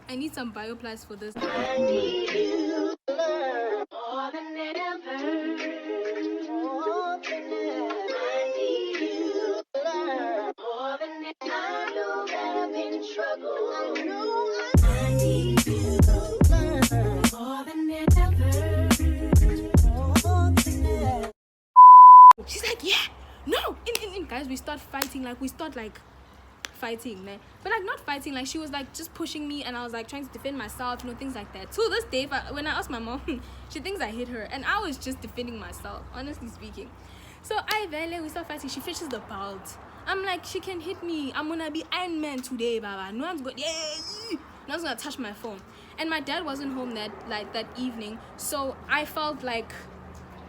I need some bioplast for this. I need you more than ever. More than ever. I need you more than ever. I know that I'm in trouble. I need you more than ever. More than ever. She's like, yeah, no. In guys, we start fighting. Like we start like fighting, man. But like not fighting, like she was like just pushing me, and I was like trying to defend myself, things like that. To this day, when I asked my mom, she thinks I hit her, and I was just defending myself, honestly speaking. So we start fighting. She fishes the belt. I'm like, she can hit me. I'm gonna be Iron Man today, baba. No one's gonna touch my phone. And my dad wasn't home that evening, so I felt like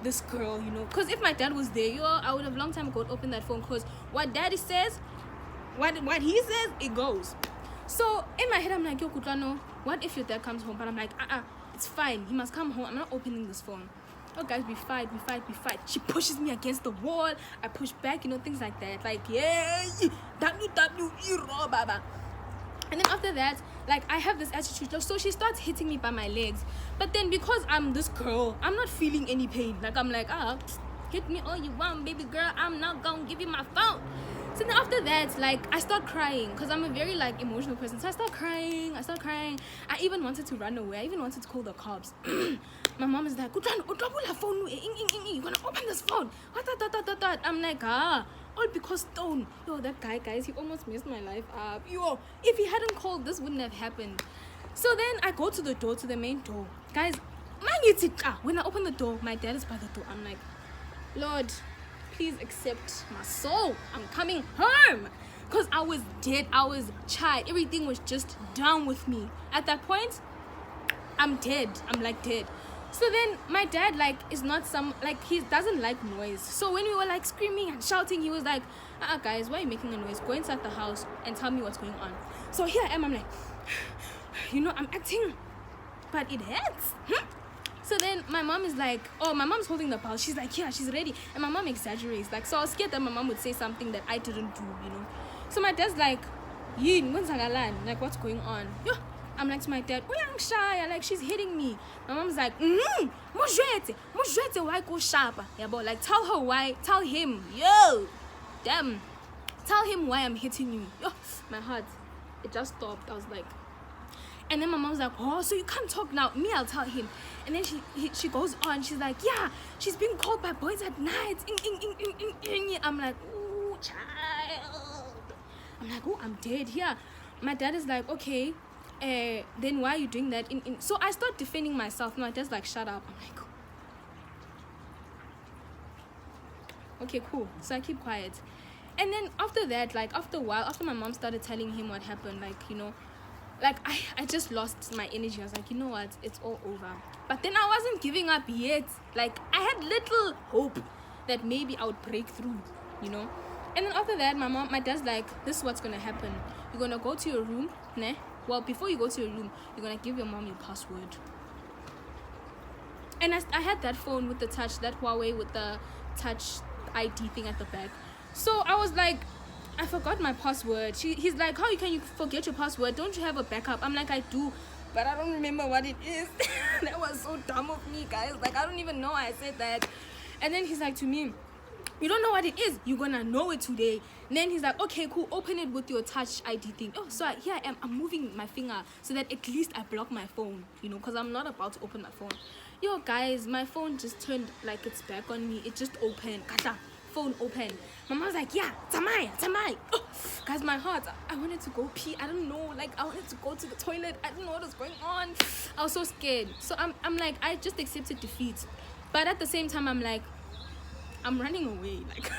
this girl, because if my dad was there, I would have long time ago opened that phone, because what daddy says, what he says, it goes. So in my head, I'm like, yo, Kutlwano, what if your dad comes home? But I'm like, it's fine, he must come home, I'm not opening this phone. Oh guys, we fight. She pushes me against the wall, I push back, things like that, like, yeah, WWE, baba. And then after that, like, I have this attitude, so she starts hitting me by my legs. But then because I'm this girl, I'm not feeling any pain. Like, I'm like, hit me all you want, baby girl, I'm not gonna give you my phone. So then after that, like, I start crying, because I'm a very, like, emotional person. So I start crying. I even wanted to run away. I even wanted to call the cops. My mom is like, Kutlwano, phone, you're gonna open this phone. I'm like, all because Stone. Yo, that guy, guys, he almost messed my life up. Yo, if he hadn't called, this wouldn't have happened. So then I go to the door, to the main door. Guys, when I open the door, my dad is by the door. I'm like, Lord, please accept my soul. I'm coming home. Because I was dead. I was child. Everything was just done with me. At that point, I'm dead. I'm like dead. So then my dad, like, is not he doesn't like noise. So when we were like screaming and shouting, he was like, guys, why are you making a noise? Go inside the house and tell me what's going on. So here I am, I'm like, I'm acting, but it hurts. So then my mom is like, my mom's holding the pulse. She's like, yeah, she's ready. And my mom exaggerates. Like, so I was scared that my mom would say something that I didn't do, So my dad's like, like, what's going on? I'm like to my dad, shy, like, she's hitting me. My mom's like, why go sharp? Yeah, but like, tell him, damn, tell him why I'm hitting you. My heart, it just stopped. I was like, and then my mom's like, so you can't talk now. Me, I'll tell him. And then she goes on. She's like, yeah, she's being called by boys at night. I'm like, ooh, child. I'm like, I'm dead here. My dad is like, okay, then why are you doing that? So I start defending myself. My dad's like, shut up. I'm like, okay, cool. So I keep quiet. And then after that, like, after a while, after my mom started telling him what happened, like, like, I just lost my energy. I was like, you know what? It's all over. But then I wasn't giving up yet. Like, I had little hope that maybe I would break through, And then after that, my dad's like, this is what's going to happen. You're going to go to your room, ne? Well, before you go to your room, you're going to give your mom your password. And I had that phone with the touch, that Huawei with the touch ID thing at the back. So I was like, I forgot my password. He's like, how can you forget your password? Don't you have a backup? I'm like, I do, but I don't remember what it is. That was so dumb of me, guys. Like, I don't even know I said that. And then he's like to me, you don't know what it is? You're gonna know it today. And then he's like, okay, cool, open it with your touch ID thing. So here I am, I'm moving my finger so that at least I block my phone, because I'm not about to open my phone. Yo, guys, my phone just turned like its back on me. It just opened. Kata. Phone open. My mom's like, yeah, Tamai. Guys, my heart, I wanted to go pee. I don't know, like, I wanted to go to the toilet. I don't know what was going on. I was so scared. So I'm like, I just accepted defeat. But at the same time, I'm like, I'm running away, like,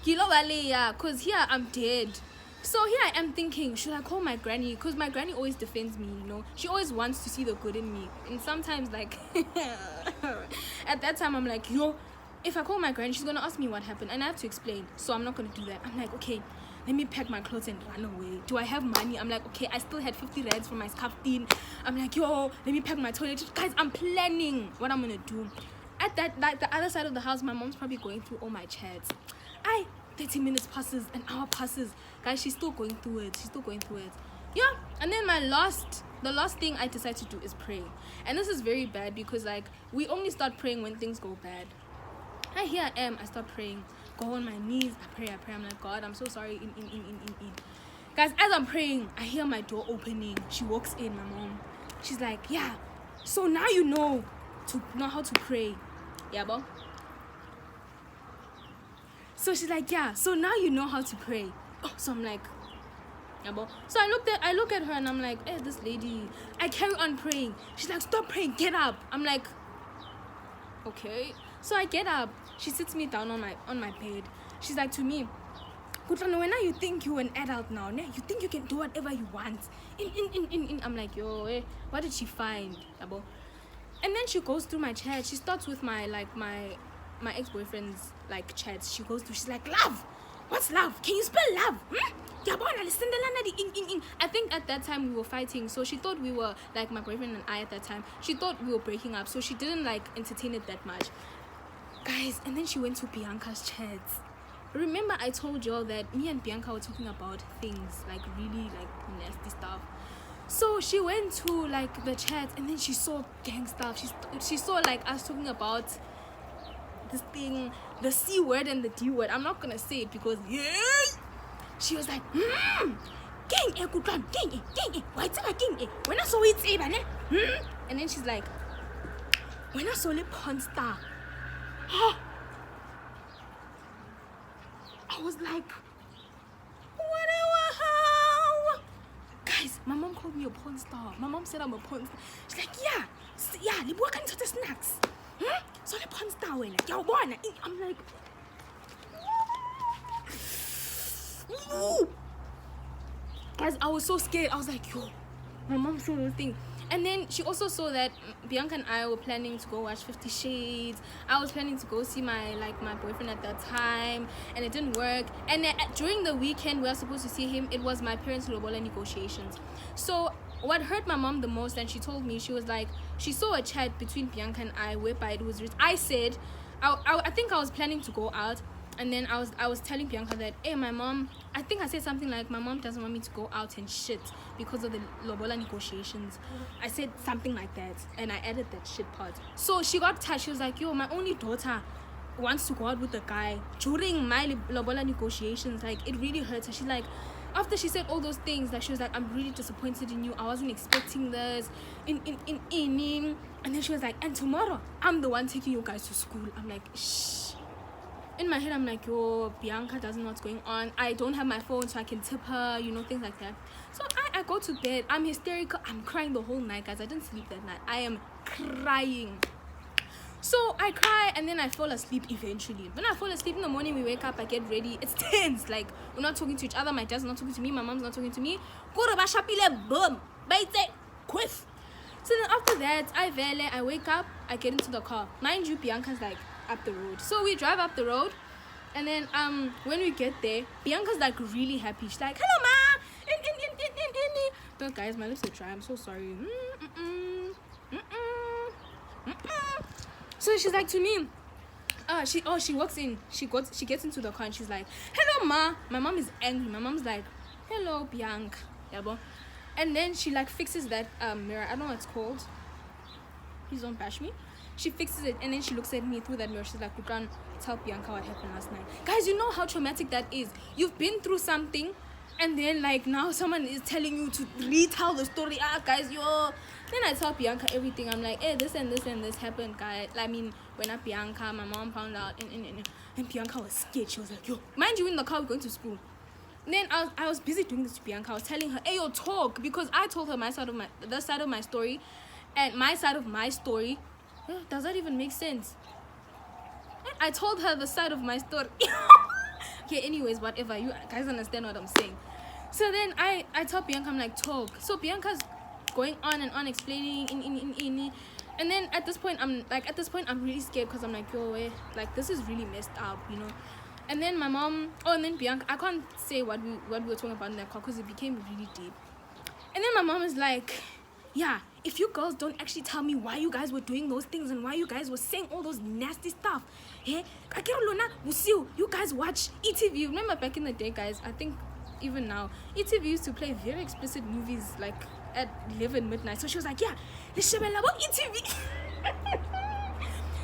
because here I'm dead. So here I am thinking, should I call my granny? Because my granny always defends me, She always wants to see the good in me. And sometimes, like, at that time, I'm like, if I call my granny, she's going to ask me what happened. And I have to explain. So I'm not going to do that. I'm like, okay, let me pack my clothes and run away. Do I have money? I'm like, okay, I still had 50 rands from my scarf-tin. I'm like, let me pack my toilet. Guys, I'm planning what I'm going to do. At that, like, the other side of the house, my mom's probably going through all my chats. 30 minutes passes, an hour passes. Guys, she's still going through it. Yeah, and then the last thing I decide to do is pray. And this is very bad because like we only start praying when things go bad. Here I am, I start praying, go on my knees, I pray. I'm like, God, I'm so sorry. In. Guys, as I'm praying, I hear my door opening. She walks in, my mom. She's like, yeah, so now you know how to pray. Yeah, bro. So she's like, yeah, so now you know how to pray. Oh, so I'm like, yeah, bro. So I look at her and I'm like, hey, this lady. I carry on praying. She's like, stop praying, get up. I'm like, okay. So I get up. She sits me down on my bed. She's like to me, Kutlwano, when you think you're an adult now, you think you can do whatever you want. I'm like, yo, what did she find? And then she goes through my chat. She starts with my ex-boyfriend's like chats. She goes through, she's like, love. What's love? Can you spell love? I think at that time we were fighting, so she thought we were like, my boyfriend and I at that time, she thought we were breaking up, so she didn't like entertain it that much. Guys, and then she went to Bianca's chats. Remember I told y'all that me and Bianca were talking about things like really like nasty stuff. So she went to like the chat and then she saw gang stuff. She saw like us talking about this thing, the C word and the D word. I'm not gonna say it because she was like, gang Kutlwano, gang why it's a gang when I saw it and then she's like, when I saw the PORNSTAR, I was like, how? Guys, my mom called me a porn star. My mom said I'm a porn star. She's like, yeah, libuwa ka nithatha snacks. So the porn star wena. I'm like, guys, I was so scared. I was like, yo, my mom saw the thing. And then she also saw that Bianca and I were planning to go watch 50 Shades. I was planning to go see my boyfriend at that time, and it didn't work. And during the weekend we were supposed to see him. It was my parents' lobola negotiations. So what hurt my mom the most, and she told me, she was like, she saw a chat between Bianca and I whereby it was written. I said, I think I was planning to go out. And then I was telling Bianca that, hey, my mom, I think I said something like, my mom doesn't want me to go out and shit because of the lobola negotiations. I said something like that, and I added that shit part. So she got touched. She was like, yo, my only daughter wants to go out with a guy during my lobola negotiations. Like, it really hurts her. She's like, after she said all those things, like, she was like, I'm really disappointed in you. I wasn't expecting this. And then she was like, and tomorrow, I'm the one taking you guys to school. I'm like, shh. In my head, I'm like, yo, Bianca doesn't know what's going on. I don't have my phone, so I can tip her, things like that. So I go to bed. I'm hysterical. I'm crying the whole night, guys. I didn't sleep that night. I am crying. So I cry, and then I fall asleep eventually. When I fall asleep in the morning, we wake up, I get ready. It's tense. Like, we're not talking to each other. My dad's not talking to me. My mom's not talking to me. Boom. Quiff. So then after that, I wake up. I get into the car. Mind you, Bianca's like up the road. So we drive up the road, and then when we get there, Bianca's like really happy. She's like, hello ma. But guys, my lips are dry. I'm so sorry. So she's like to me, she walks in, she gets into the car and she's like, hello ma. My mom is angry. My mom's like, hello Bianca. Yeah, bro. And then she like fixes that mirror. I don't know what it's called. Please don't bash me. She fixes it, and then she looks at me through that mirror. She's like, Kutlwano, tell Bianca what happened last night. Guys, you know how traumatic that is. You've been through something, and then like now someone is telling you to retell the story. Guys, yo. Then I tell Bianca everything. I'm like, hey, this and this and this happened, guys. I mean, when Bianca, my mom found out, and Bianca was scared. She was like, yo, mind you, in the car, we're going to school. And then I was busy doing this to Bianca. I was telling her, hey, yo, talk, because I told her the side of my story, and my side of my story. Does that even make sense? I told her the side of my story. Okay, anyways, whatever. You guys understand what I'm saying. So then I tell Bianca, I'm like, talk. So Bianca's going on and on explaining and then at this point I'm really scared because I'm like, yo, like this is really messed up, And then my mom, and then Bianca, I can't say what we were talking about in that call because it became really deep. And then my mom is like, yeah, if you girls don't actually tell me why you guys were doing those things and why you guys were saying all those nasty stuff, hey, you guys watch ETV. Remember back in the day, guys, I think even now, ETV used to play very explicit movies like at 11 midnight. So she was like, yeah, ETV.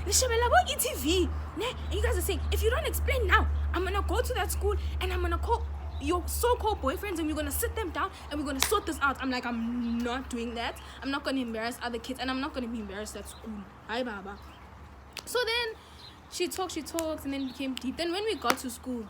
ETV. And you guys are saying, if you don't explain now, I'm gonna go to that school and I'm gonna call your so-called boyfriends and we're gonna sit them down and we're gonna sort this out. I'm like, I'm not doing that. I'm not gonna embarrass other kids and I'm not gonna be embarrassed at school. Hi, Baba. So then she talked and then became deep. Then when we got to school,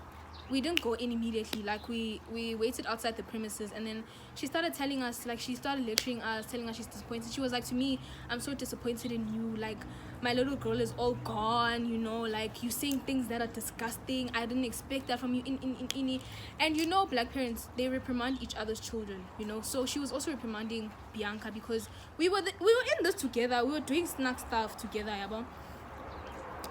we didn't go in immediately. Like we waited outside the premises, and then she started telling us, like she started lecturing us, telling us she's disappointed. She was like, to me, I'm so disappointed in you. Like my little girl is all gone, you know, like you saying things that are disgusting. I didn't expect that from you. And you know, black parents, they reprimand each other's children, you know. So she was also reprimanding Bianca because we were in this together. We were doing snack stuff together, yabo.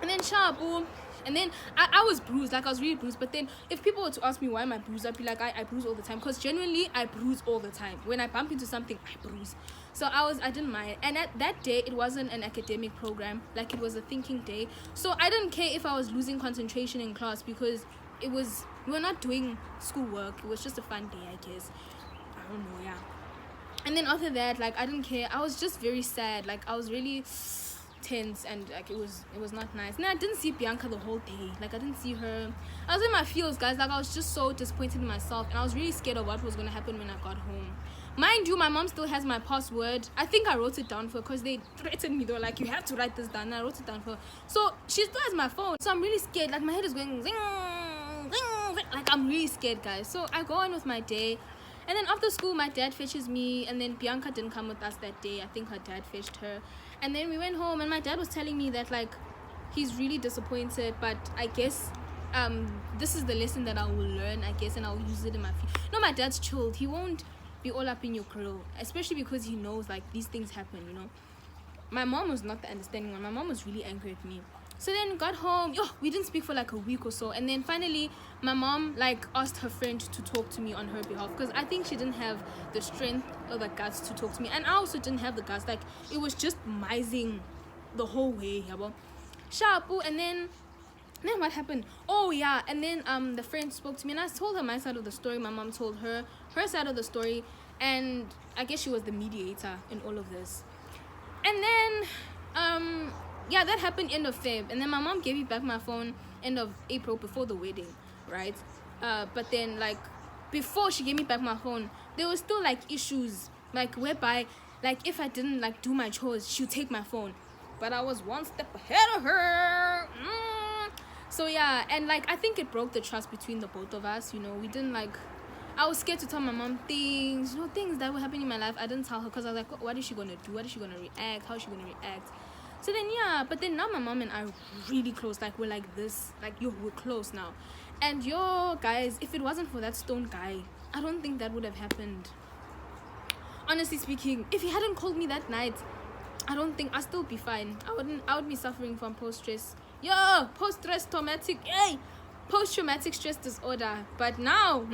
And then Shabu, and then I was bruised, like I was really bruised. But then if people were to ask me why am I bruised, I'd be like, I bruise all the time, because genuinely I bruise all the time. When I bump into something, I bruise. So I didn't mind. And at that day, it wasn't an academic program, like it was a thinking day. So I didn't care if I was losing concentration in class, because we were not doing schoolwork. It was just a fun day, I guess. I don't know, yeah. And then after that, like I didn't care. I was just very sad. Like I was really tense, and like it was not nice. And I didn't see Bianca the whole day. Like I didn't see her. I was in my feels, guys. Like I was just so disappointed in myself, and I was really scared of what was going to happen when I got home. Mind you, my mom still has my password. I think I wrote it down for her because they threatened me. They were like, you have to write this down. And I wrote it down for her. So she still has my phone. So I'm really scared. Like my head is going zing, zing, zing. Like I'm really scared, guys. So I go on with my day. And then after school, my dad fetches me, and then Bianca didn't come with us that day. I think her dad fetched her. And then we went home, and my dad was telling me that, like, he's really disappointed, but I guess this is the lesson that I will learn, I guess, and I'll use it in my future. No, my dad's chilled. He won't be all up in your grill, especially because he knows, like, these things happen, you know. My mom was not the understanding one. My mom was really angry at me. So then got home, we didn't speak for like a week or so, and then finally my mom like asked her friend to talk to me on her behalf, because I think she didn't have the strength or the guts to talk to me, and I also didn't have the guts. Like it was just mising the whole way, yabo. Shapu. And then what happened? Oh yeah, and then the friend spoke to me, and I told her my side of the story. My mom told her side of the story, and I guess she was the mediator in all of this. And then yeah, that happened end of Feb, and then my mom gave me back my phone end of April before the wedding, right? But then like before she gave me back my phone, there was still like issues, like whereby like if I didn't like do my chores, she'd take my phone, but I was one step ahead of her. So yeah, and like I think it broke the trust between the both of us, you know. We didn't like, I was scared to tell my mom things, you know, things that were happening in my life. I didn't tell her because I was like, what is she gonna do? What is she gonna react? How is she gonna react? So then yeah, but then now my mom and I are really close. Like we're like this, like we're close now. And guys, if it wasn't for that stone guy, I don't think that would have happened. Honestly speaking, if he hadn't called me that night, I don't think I'd still be fine. I would be suffering from post-stress stress disorder. But now,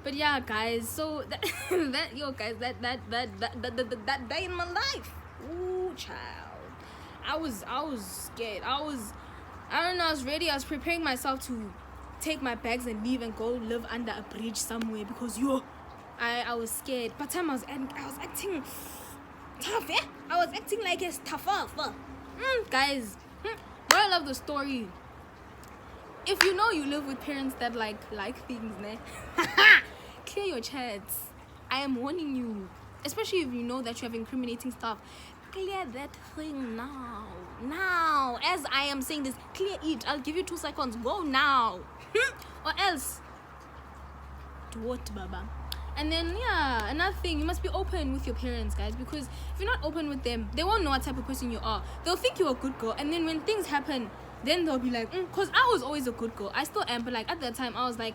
but yeah, guys. So that that day in my life, ooh, child. I was scared. I don't know, I was ready. I was preparing myself to take my bags and leave and go live under a bridge somewhere, because I was scared. But I was acting tough, eh? I was acting like it's tougher. Guys, moral of the story: if you know you live with parents that like things, ne? Clear your chats. I am warning you, especially if you know that you have incriminating stuff. Clear that thing now, as I am saying this. Clear it. I'll give you 2 seconds. Go now. Or else to what, baba? And then yeah, another thing, you must be open with your parents, guys, because if you're not open with them, they won't know what type of person you are. They'll think you're a good girl, and then when things happen, then they'll be like, because I was always a good girl. I still am, but like at that time I was like,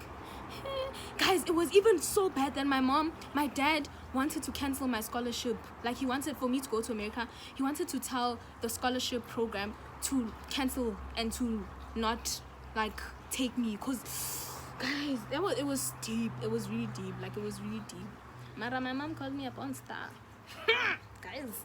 guys, it was even so bad that my dad wanted to cancel my scholarship. Like he wanted for me to go to America. He wanted to tell the scholarship program to cancel and to not like take me, because guys, it was deep. It was really deep. Like it was really deep. My mom called me a PORNSTAR. Guys.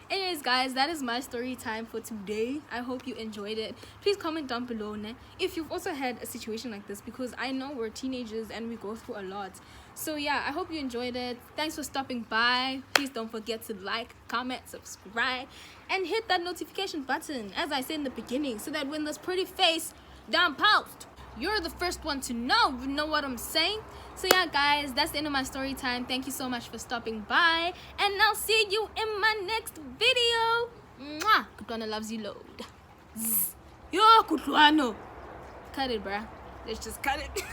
Anyways, guys, that is my story time for today. I hope you enjoyed it. Please comment down below if you've also had a situation like this, because I know we're teenagers and we go through a lot. So yeah, I hope you enjoyed it. Thanks for stopping by. Please don't forget to like, comment, subscribe, and hit that notification button, as I said in the beginning, so that when this pretty face down post, you're the first one to know. You know what I'm saying? So yeah, guys, that's the end of my story time. Thank you so much for stopping by, and I'll see you in my next video. Mwah! Kutlwano loves you load. Zzz. Yo, Kutlwano. Cut it, bruh. Let's just cut it.